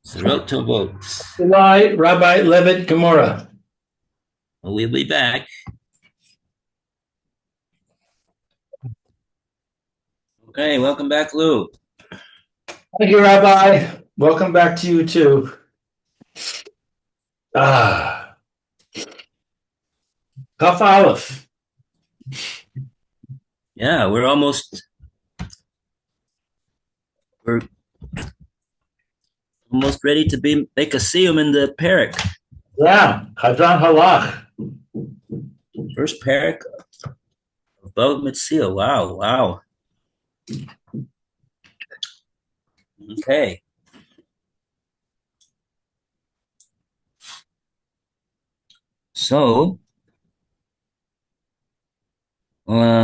Zeroto votes. Rabbi Levitt, Gemora. Well, we'll be back. Okay, welcome back, Lou. Thank you, Rabbi. Welcome back to you too. Kaf Aleph. Yeah, we're almost ready to make a siyum in the parak. Yeah, Hadran Halach. First parak of Bava Metzia. Wow. Okay. So, yeah.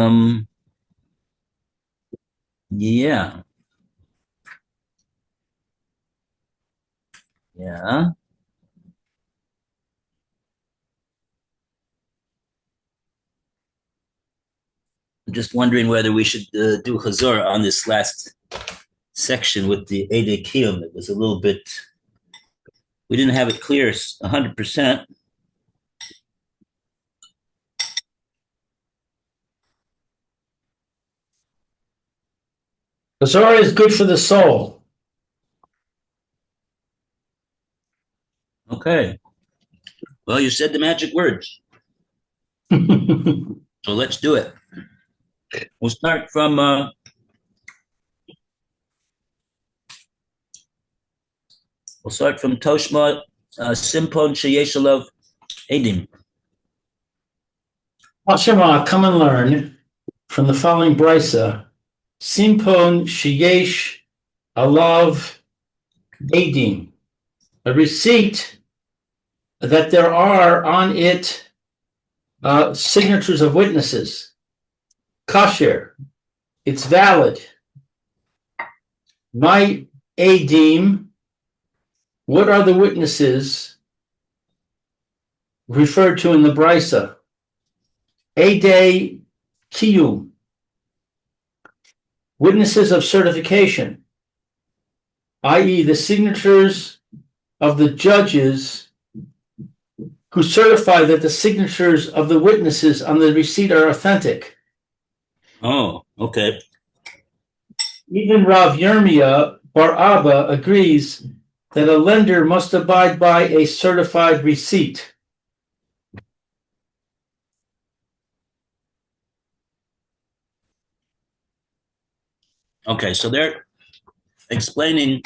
I'm just wondering whether we should do Hazor on this last section with the Ede Kiyum. It was a little bit, we didn't have it clear 100%. The Torah is good for the soul. Okay. Well, you said the magic words. So let's do it. We'll start from Toshma Simpon Sheyeshalav Edim. Hashema, come and learn from the following brisa. Simpon Sheyesh Alav Edim. A receipt that there are on it signatures of witnesses. Kasher. It's valid. My Adim. What are the witnesses referred to in the brisa? Ede Kiyum. Witnesses of certification, i.e., the signatures of the judges who certify that the signatures of the witnesses on the receipt are authentic. Oh, okay. Even Rav Yirmiyah Bar Abba agrees that a lender must abide by a certified receipt. Okay, so they're explaining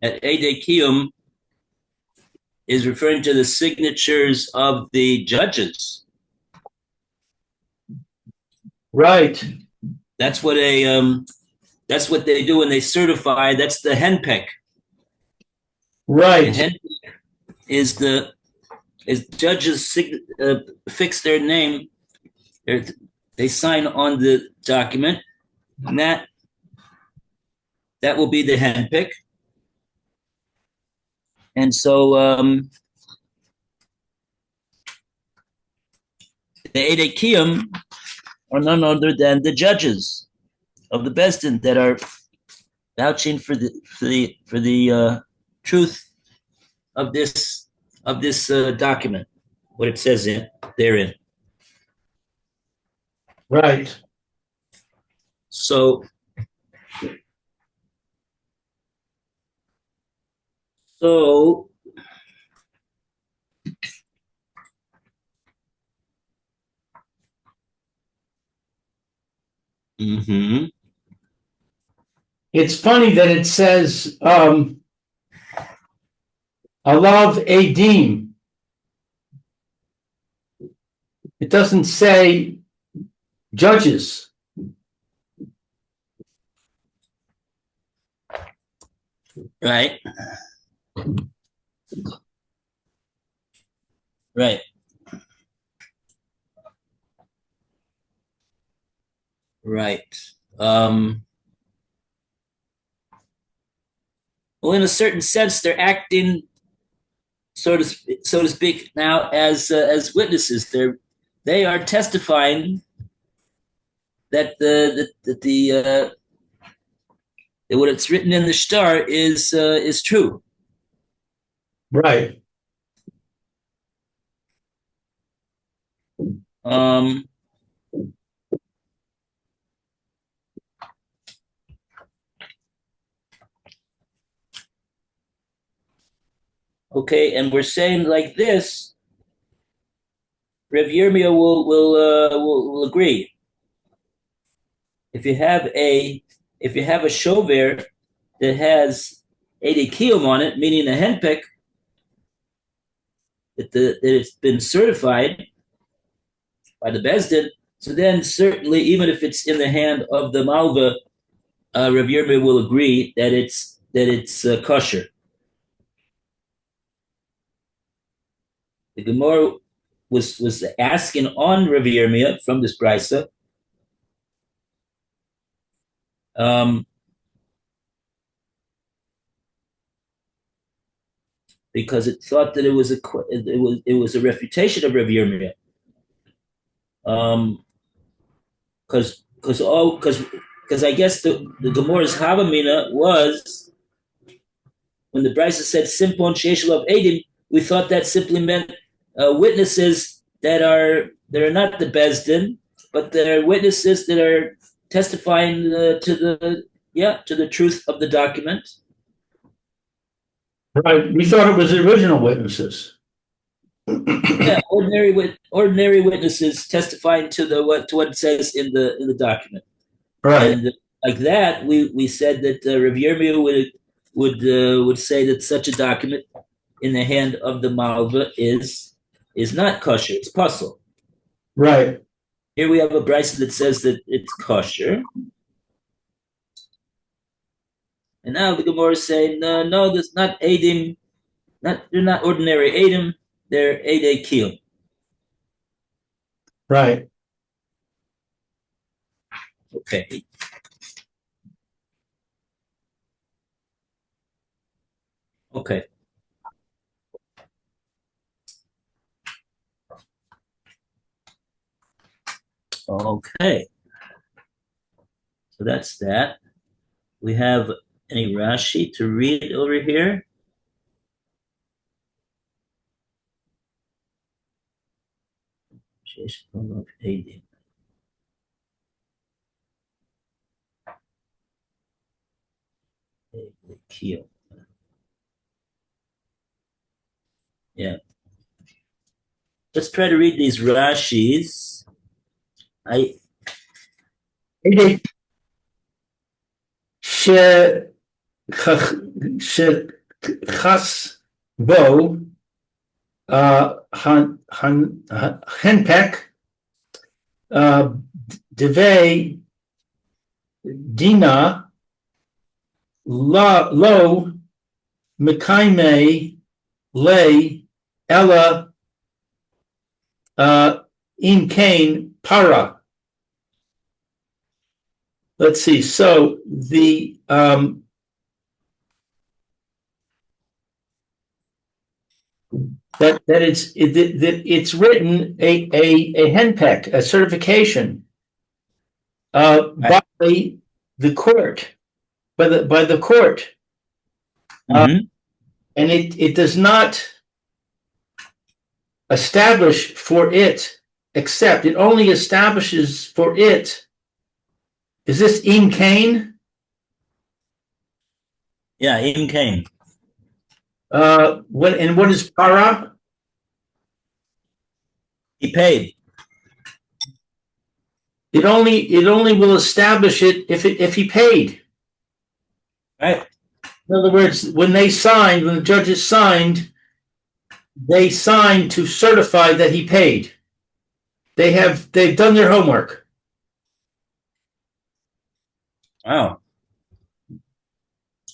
that Ede Kiyum is referring to the signatures of the judges. Right. That's what they do when they certify. That's the henpeck. Right. The henpeck is judges fix their name. They sign on the document, and that will be the henpeck. And so the Ede Kiyum are none other than the judges of the Besdin that are vouching for the truth of this document, what it says therein. Right. So It's funny that it says Alav Adim. It doesn't say judges. Right. Well, in a certain sense, they're acting, so to speak, now as witnesses. They are testifying that the that what it's written in the shtar is true. Right. Um, okay, and we're saying like this. Rev Yirmiyah will agree. If you have a shover that has a kiyum on it, meaning a henpek, that it's been certified by the Bezdin, so then certainly, even if it's in the hand of the Malva, Rav Yirmiyah will agree that it's kosher. The Gemora was asking on Rav Yirmiyah from this brisa, because it thought that it was a refutation of Rav Yirmiyah. Because I guess the Gemora's Havamina was when the Brisa said Simpon Sheish of Edim, we thought that simply meant witnesses that are not the Bezdin, but they're witnesses that are testifying to the truth of the document. Right. We thought it was the original witnesses. Yeah, ordinary witnesses testifying to what it says in the document. Right. And like that, we said that Rav Yirmiyah would say that such a document in the hand of the Malva is not kosher. It's puzzle. Right. Here we have a brisa that says that it's kosher, and now the Gemara is saying no, there's not edim. They're not ordinary edim. They're edei kiyum. Right. Okay. Okay. Okay. So that's that. We have any Rashi to read over here? Yeah. Let's try to read these Rashis. Shechas bo henpek devei dina lo mekaime le ella in kain para. Let's see. So the that it's written a henpek, a certification by the court, by the court, and it does not establish for it, except it only establishes for it. Is this in Cain? Yeah, in Cain. What is para? He paid. It only will establish it if he paid. Right. In other words, when the judges signed, they signed to certify that he paid. They've done their homework. Wow.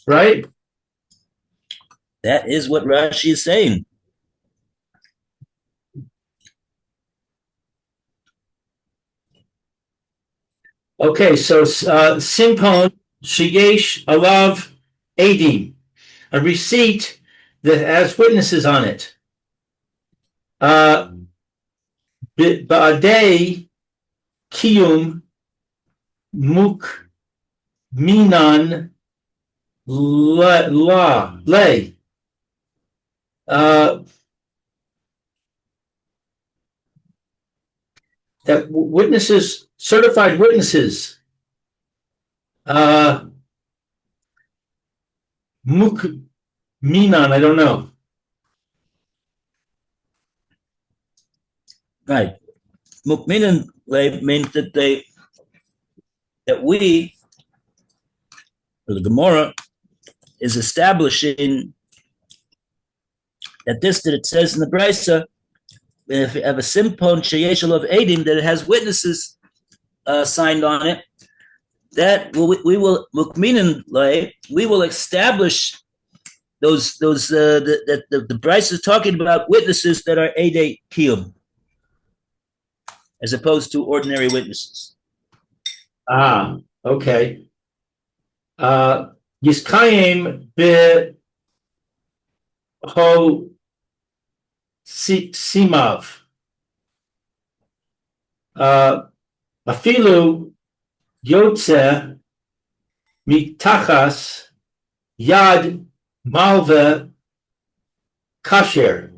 Right? That is what Rashi is saying. Okay, so Simpon Sheyesh Alav Adi, a receipt that has witnesses on it. Ba'adei Kiyum Muk Minan lay. That witnesses, certified witnesses, mukminan, I don't know. Right. Mukminin means that we, or the Gemora, is establishing that it says in the Brisa, if you have a simpon sheyeshel of edim, that it has witnesses signed on it, that we will mukminin lay, we will establish those that the Brisa is talking about witnesses that are edei kiyum, as opposed to ordinary witnesses. Okay. Yiskayim be ho simav. Afilu yotze mitachas yad malve kasher.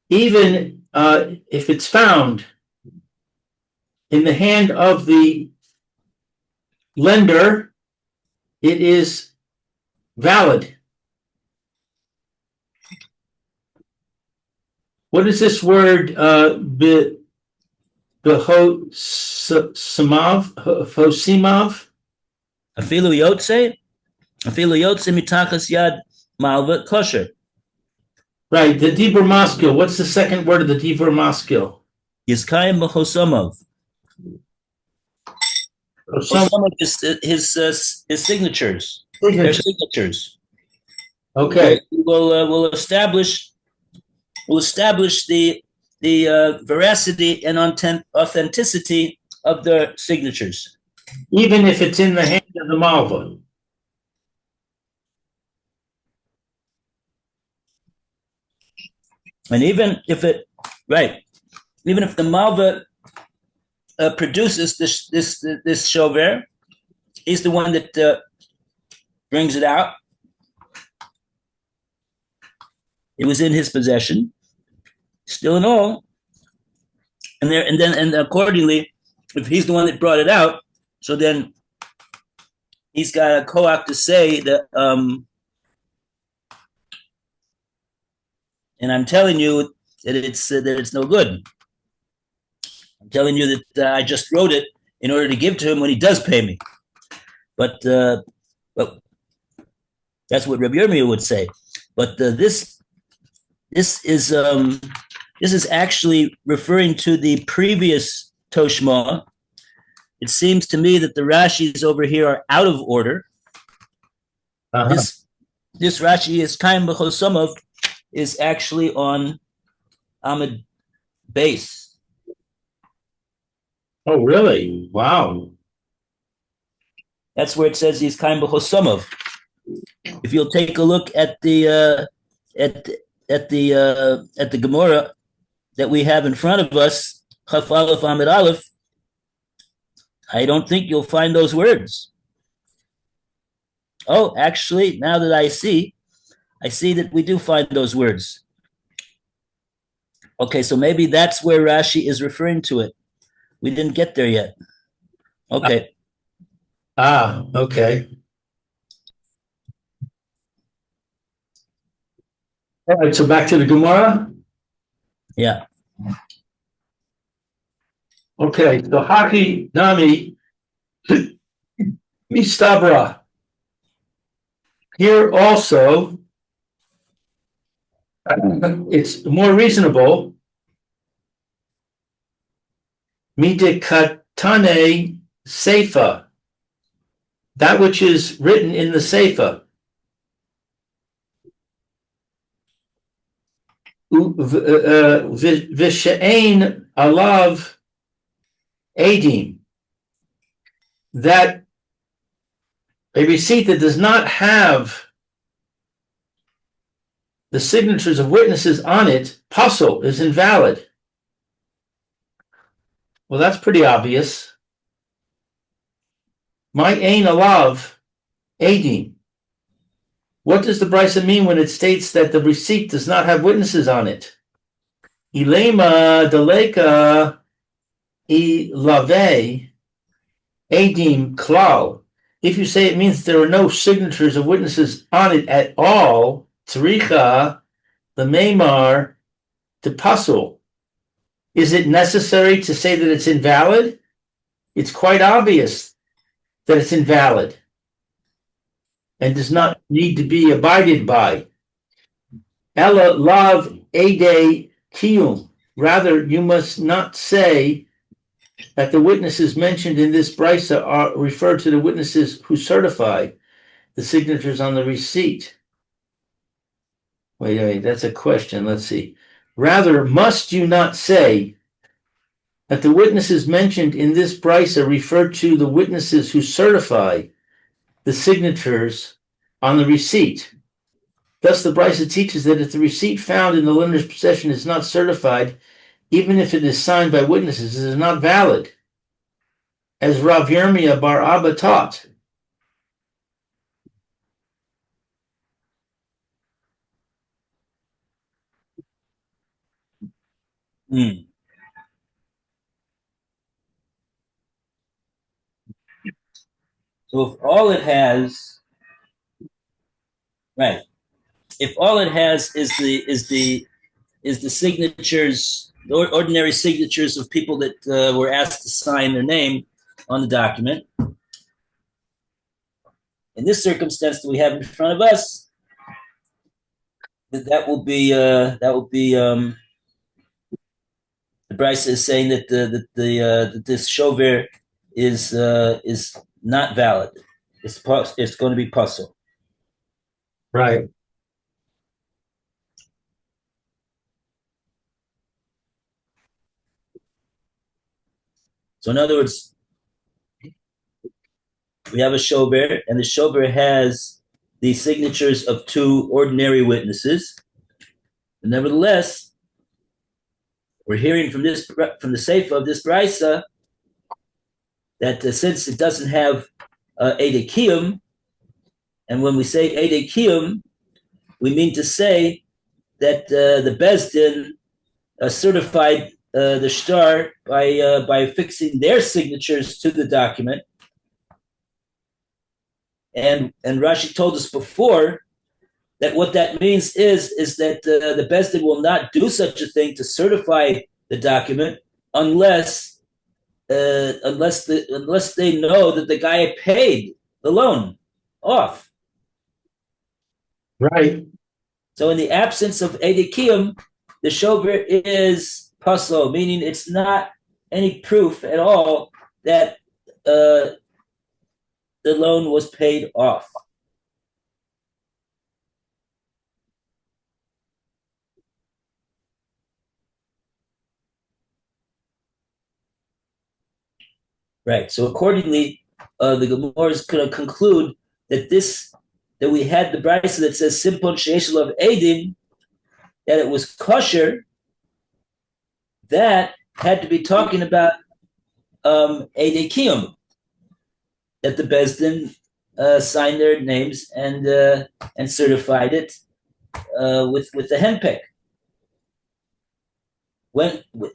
Even if it's found in the hand of the lender, it is valid. What is this word? Behosimav? Afilu yotze mitachas yad malva kosher. Right, the Dibur Maskil. What's the second word of the Dibur Maskil? Yizkayim b'chosamav. Chosamav is his signatures. Their signatures. Okay. We'll establish the veracity and authenticity of their signatures, even if it's in the hand of the Malva. And even if the Malva produces this shover, he's the one that brings it out. It was in his possession, still in all, and accordingly, if he's the one that brought it out, so then he's got a koach to say that. And I'm telling you that it's no good. I'm telling you that I just wrote it in order to give to him when he does pay me. But that's what Rabbi Yirmiyah would say. But this is actually referring to the previous Toshma. It seems to me that the Rashis over here are out of order. Uh-huh. This Rashi is Kaim B'Chosomov is actually on Amid base. Oh, really? Wow. That's where it says he's Kaim B'Chosomov. If you'll take a look at the Gemora that we have in front of us, Chaf Aleph Amid Aleph, I don't think you'll find those words. Oh, actually, now that I see that we do find those words. Okay, so maybe that's where Rashi is referring to it. We didn't get there yet. Okay. Okay. All right, so back to the Gemara? Yeah. Okay, so Haki Nami Mistabra. Here also, it's more reasonable. Midikatane Seifa, that which is written in the Seifa. Vishain alav edim, that a receipt that does not have the signatures of witnesses on it, pasul, is invalid. Well, that's pretty obvious. My ain alav Adim. What does the brisa mean when it states that the receipt does not have witnesses on it? Ilema deleka ilave adim klal. If you say it means there are no signatures of witnesses on it at all, tzricha the meimar to pasul. Is it necessary to say that it's invalid? It's quite obvious that it's invalid and does not need to be abided by. Ella lav ede kiyum. Rather, you must not say that the witnesses mentioned in this brisa are referred to the witnesses who certify the signatures on the receipt. Wait, that's a question. Let's see. Rather, must you not say that the witnesses mentioned in this brisa refer to the witnesses who certify the signatures on the receipt? Thus, the brisa teaches that if the receipt found in the lender's possession is not certified, even if it is signed by witnesses, it is not valid, as Rav Yirmiyah bar Abba taught. So if all it has, right? If all it has is the signatures, the ordinary signatures of people that were asked to sign their name on the document. In this circumstance that we have in front of us, that will be the Bryce is saying that that this shover is not valid. It's going to be puzzle. Right. So in other words, we have a shover, and the shover has the signatures of two ordinary witnesses. But nevertheless, we're hearing from the seifa of this brisa that since it doesn't have Ede Kiyum, and when we say Ede Kiyum, we mean to say that the Bezdin certified the shtar by fixing their signatures to the document. And Rashi told us before that what that means is that the Bezdin will not do such a thing to certify the document unless they know that the guy paid the loan off. Right. So in the absence of Edekiyum, the shover is puzzle, meaning it's not any proof at all that the loan was paid off. Right. So accordingly, the Gemora is going to conclude that we had the brisa that says simpon sheish of edin, that it was kosher. That had to be talking about Ede Kiyum, that the Bezdin signed their names and certified it with the henpeck.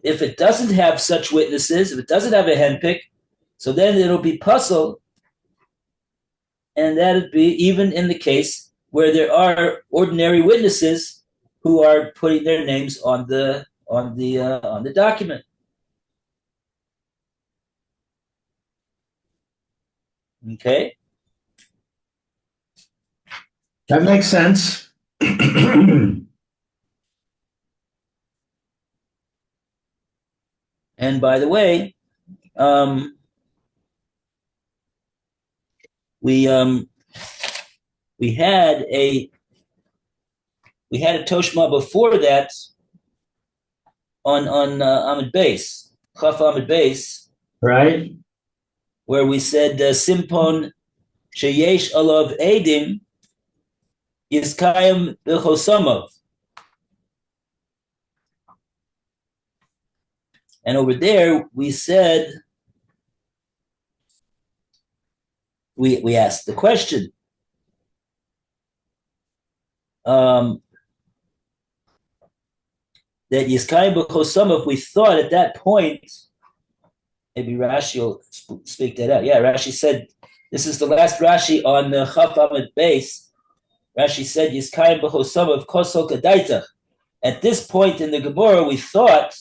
If it doesn't have such witnesses, if it doesn't have a henpeck, so then it'll be puzzle, and that'd be even in the case where there are ordinary witnesses who are putting their names on the document. Okay, that makes sense. and by the way, we had a toshma before that on Amid Base, Chaf Amid Base, right? Where we said simpon sheyesh alav edim yiskayim b'chosamav, and over there we said we asked the question: um, that Yiskayim b'chosamav, we thought at that point, maybe Rashi will speak that out. Yeah, Rashi said, this is the last Rashi on the Chaf Amid base. Rashi said, Yiskayim b'chosamav kosol kadaitach. At this point in the Gemora, we thought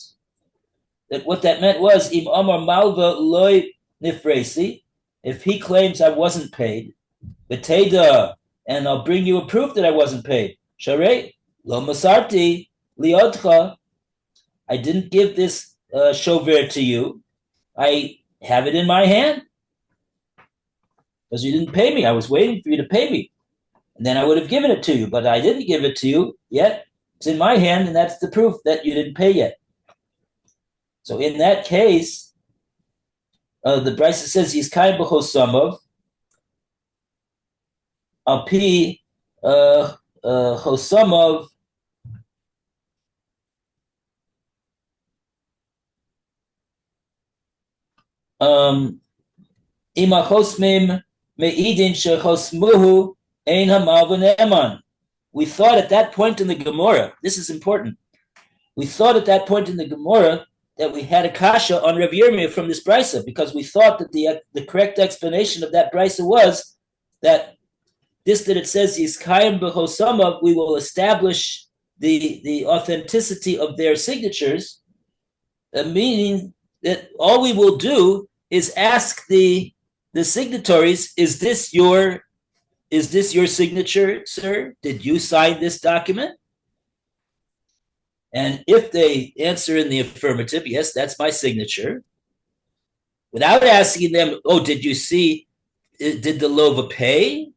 that what that meant was, Im Amar Malva loy nifresi, if he claims I wasn't paid, Beteda, and I'll bring you a proof that I wasn't paid. Sharei, lo masarti, liodcha, I didn't give this shover to you. I have it in my hand because you didn't pay me. I was waiting for you to pay me. And then I would have given it to you, but I didn't give it to you yet. It's in my hand, and that's the proof that you didn't pay yet. So in that case, the Brisa says he's kaim b'chosamav api chosamav imachosmim meidin shechosmuhu ein hamavu ne'eman. We thought at that point in the Gemora, this is important, we thought at that point in the Gemora that we had a kasha on Rav Yirmiyah from this brisa, because we thought that the correct explanation of that brisa was that this, that it says Yiskayim b'chosamav, we will establish the authenticity of their signatures, meaning that all we will do is ask the signatories, is this your signature, sir? Did you sign this document? And if they answer in the affirmative, yes, that's my signature, without asking them, oh, did you see, did the lova pay?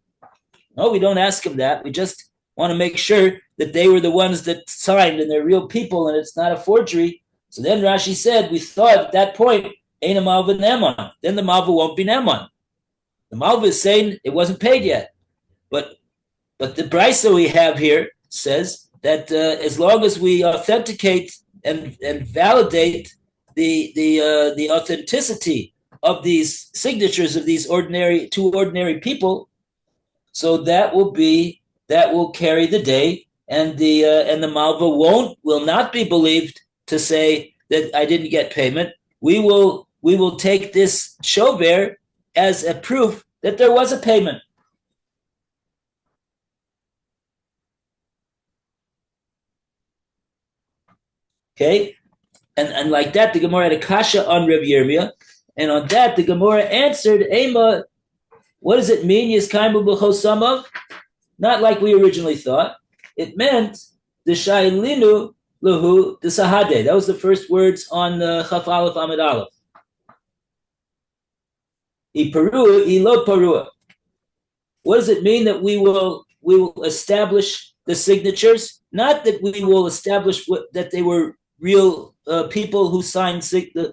No, we don't ask them that. We just want to make sure that they were the ones that signed and they're real people and it's not a forgery. So then Rashi said, we thought at that point, Ein Malva Neman. Then the Malva won't be Neman. The Malva is saying it wasn't paid yet. But the brisa we have here says that as long as we authenticate and validate the authenticity of these signatures of these two ordinary people, so that will carry the day, and the Malva will not be believed to say that I didn't get payment. We will take this shover as a proof that there was a payment. Okay, and like that, the Gemara had a kasha on Rav Yirmiyah, and on that the Gemara answered, Ema, what does it mean, Yiskayim b'chosamav? Not like we originally thought. It meant the shailinu lahu the sahade. That was the first words on Chaf Aleph Amid Aleph. I parua, I lo parua. What does it mean that we will establish the signatures? Not that we will establish that they were real people who signed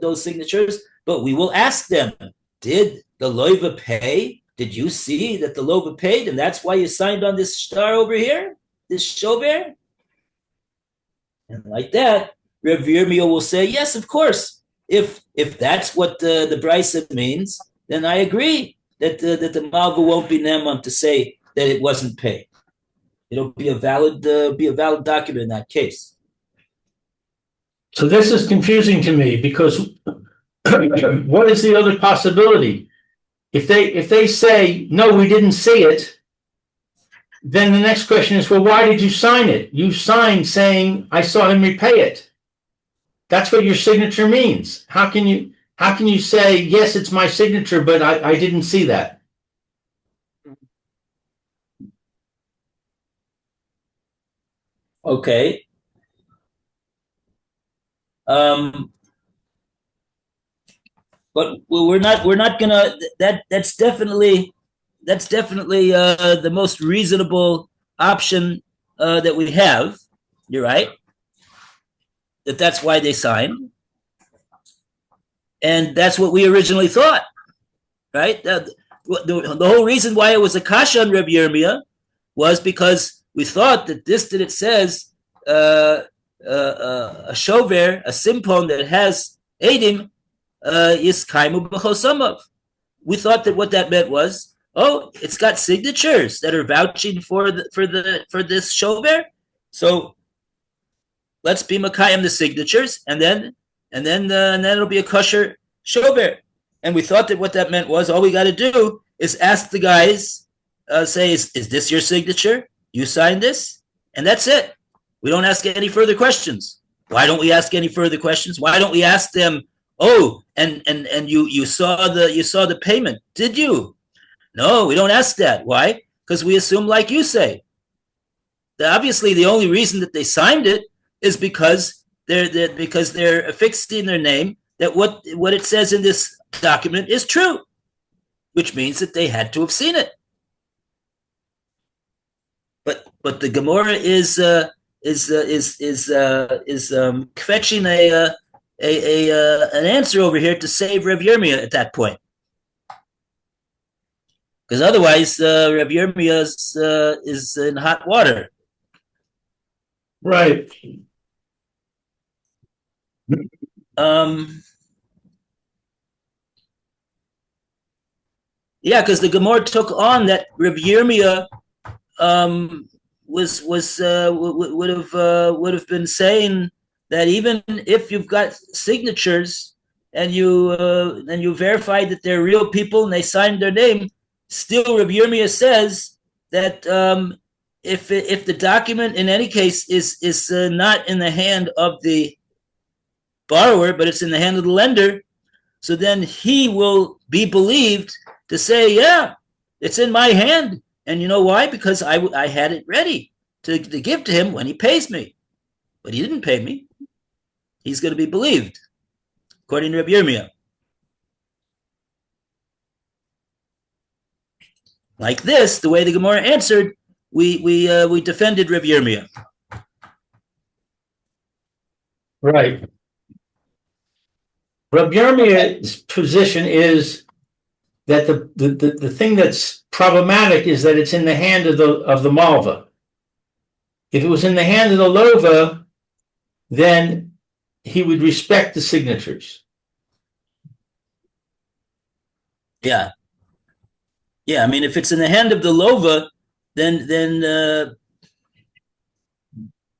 those signatures, but we will ask them, did the loiva pay? Did you see that the loiva paid, and that's why you signed on this star over here, this shover? And like that, Rav Yirmiyah will say, yes, of course. If that's what the brisa means, then I agree that the Malva won't be Neman to say that it wasn't paid. It'll be a valid document in that case. So this is confusing to me, because what is the other possibility? If they say, no, we didn't see it, then the next question is, well, why did you sign it? You signed saying, I saw him repay it. That's what your signature means. How can you say, yes, it's my signature, but I didn't see that? Okay. But we're not gonna. That's definitely the most reasonable option that we have. You're right. That's why they signed, and that's what we originally thought. Right. The whole reason why it was a kasha on Rav Yirmiyah was because we thought that it says a shover, a simpon that has edim, is kaimu b'chosamav. We thought that what that meant was oh, it's got signatures that are vouching for this shover. So let's be Makayim the signatures, and then it'll be a kosher shover. And we thought that what that meant was all we got to do is ask the guys, say, is this your signature? You signed this, and that's it. We don't ask any further questions. Why don't we ask any further questions? Why don't we ask them? Oh, and you saw the payment? Did you? No, we don't ask that. Why? Because we assume, like you say, that obviously the only reason that they signed it is because they're affixing their name that what it says in this document is true, which means that they had to have seen it. But the Gemora is fetching an answer over here to save Rav Yirmiyah at that point, because otherwise Rav Yirmiyah is in hot water. Right. Yeah, because the Gemara took on that Rav Yirmiyah would have been saying that even if you've got signatures and you verified that they're real people and they signed their name, still Rav Yirmiyah says that if the document in any case is not in the hand of the borrower, but it's in the hand of the lender, so then he will be believed to say, yeah, it's in my hand. And you know why? Because I had it ready to give to him when he pays me. But he didn't pay me. He's going to be believed, according to Rabbi Yirmiyah. Like this, the way the Gemara answered, we defended Rabbi Yirmiyah. Right. Rabbi Yirmiyah's position is that the thing that's problematic is that it's in the hand of the malva. If it was in the hand of the lova, then he would respect the signatures. Yeah. I mean, if it's in the hand of the lova, then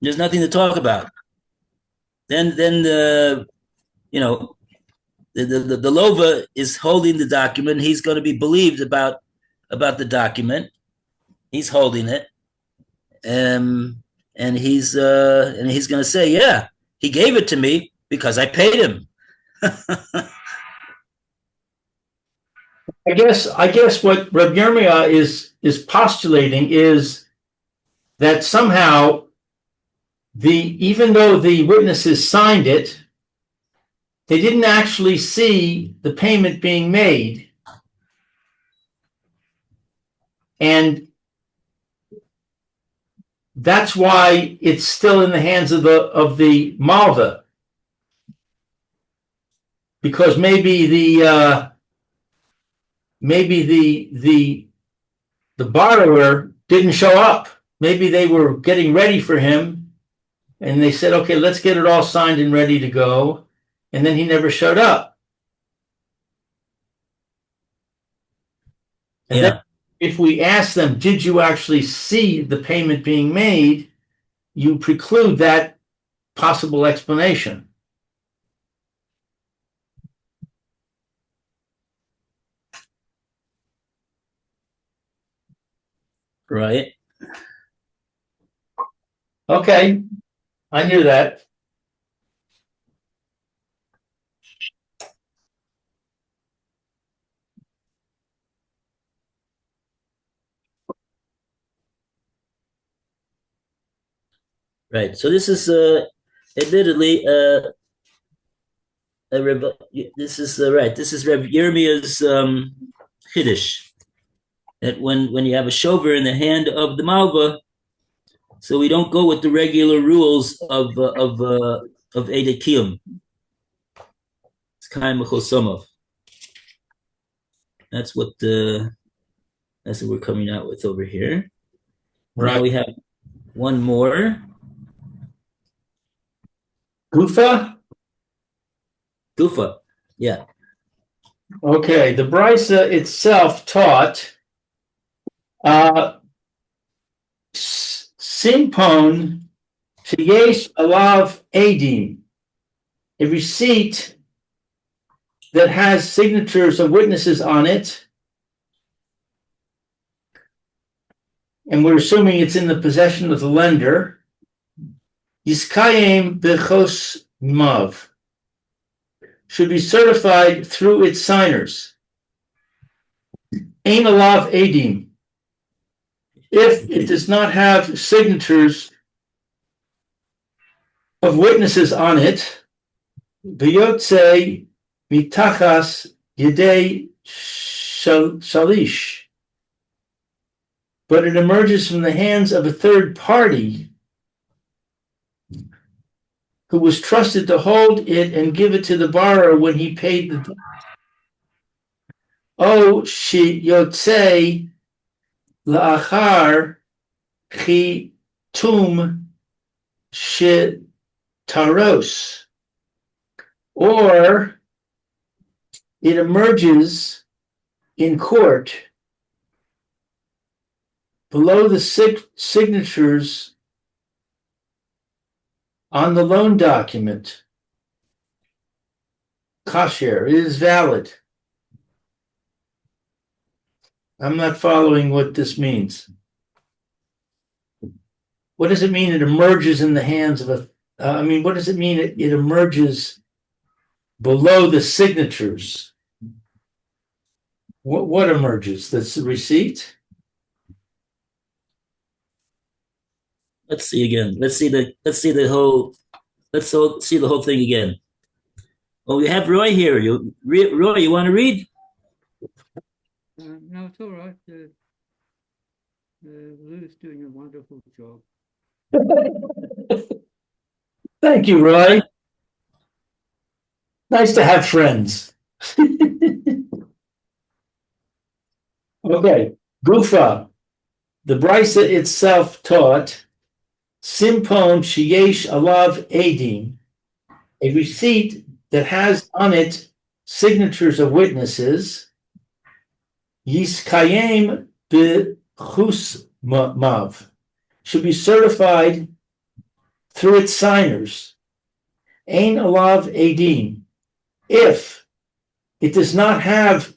there's nothing to talk about. Then the lova is holding the document. He's going to be believed about the document. He's holding it, and he's going to say, "Yeah, he gave it to me because I paid him." I guess what Rabbi Yirmiyah is postulating is that somehow even though the witnesses signed it, they didn't actually see the payment being made. And that's why it's still in the hands of the malva. Because maybe the borrower didn't show up. Maybe they were getting ready for him and they said, okay, let's get it all signed and ready to go. And then he never showed up. And then if we ask them, did you actually see the payment being made? You preclude that possible explanation. Right. Okay. I hear that. Right. So this is admittedly this is right. This is Reb Yirmiyah's Hiddush, that when you have a shover in the hand of the malva, so we don't go with the regular rules of Eidei Kiyum. It's Kaim Mechosomov. That's what we're coming out with over here. Right. Now we have one more. Gufa, yeah. Okay, the Brisa itself taught Simpon sheyesh alav edim, a receipt that has signatures of witnesses on it, and we're assuming it's in the possession of the lender. Yiskayim bechos mav, should be certified through its signers. Ein alav edim, if it does not have signatures of witnesses on it, v'yotze mitachas yedei shalish, but it emerges from the hands of a third party who was trusted to hold it and give it to the borrower when he paid the debt. O sheyotze la'achar chi tum shetaros, or it emerges in court below the signatures on the loan document. Kasher, it is valid. I'm not following what this means. What does it mean it emerges in the hands of a, what does it mean it emerges below the signatures? What emerges? That's the receipt? Let's see again. Let's see the whole thing again. Oh, we have Roy here. Roy, you want to read? No, it's all right. Lou's doing a wonderful job. Thank you, Roy. Nice to have friends. Okay, Gufa. The Brisa itself taught, Simpon sheyesh alav edim, a receipt that has on it signatures of witnesses, yiskayem bechus mav, should be certified through its signers, ein alav edim, if it does not have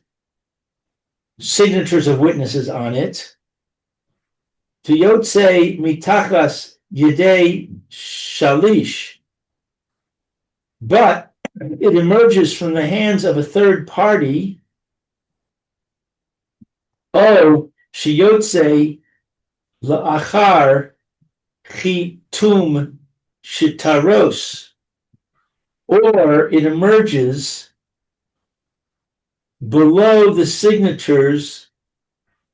signatures of witnesses on it, v'yotze mitachas yedei shalish, but it emerges from the hands of a third party. O sheyotze la'achar chitum shitaros, or it emerges below the signatures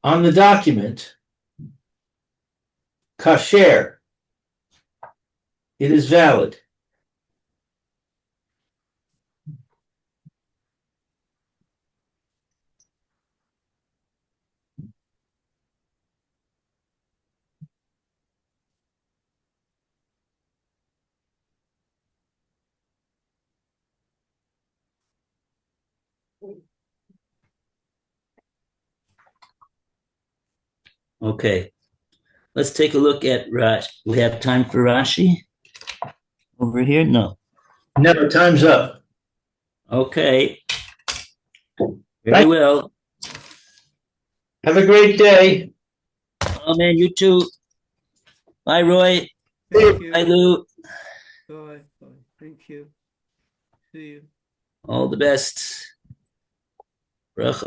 on the document. Kasher, it is valid. Okay. Let's take a look at Rashi. We have time for Rashi over here? No. No, time's up. Okay. Very well. Have a great day. Oh, man, you too. Bye, Roy. Thank you. Bye, Lou. Bye. Bye. Thank you. See you. All the best. Bracha